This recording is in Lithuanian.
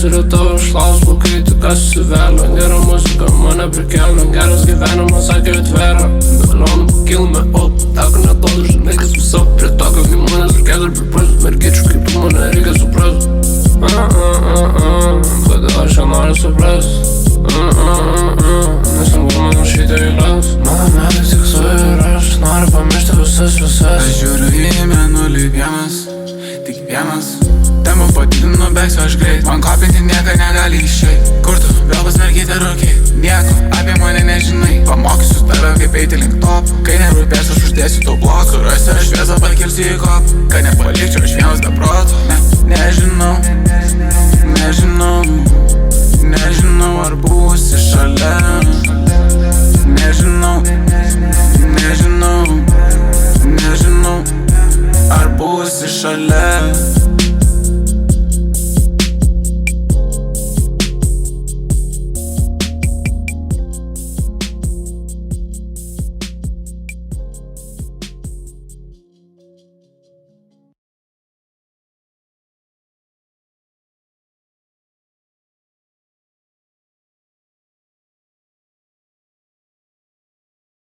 yra tavo šlausmo, kai tik kas suvelo. Nėra muzika, mane prikėlė, geras gyvenimas, sakė atvera. Balionų pakilme, tako neduodu, žinai, kas visą prie tokio, kai manęs reikės ir priprasit mergičių, kaip tu mane reikia suprast. Kodėl aš ją noriu suprast? Nesunku mano šitą eiles. Mano metai tik su ir aš noriu pamiršti visas. Aš žiūriu į mėnulį vienas, tik vienas. Tempo padidinu, bėgsiu aš greit. Man kopinti nieka negali išeit. Kur tu, vėl pas mergytę rūkiai? Nieko apie mane nežinai. Pamokysiu tave kaip eiti link top. Kai nerūpės aš uždėsiu tau blok. Surasiu aš šviesą, pakelsiu į kop. Kad nepalikčiau aš vienas be proto. Nežinau, nežinau, nežinau ar būsi šalia. Nežinau, nežinau, nežinau ar būsi šalia.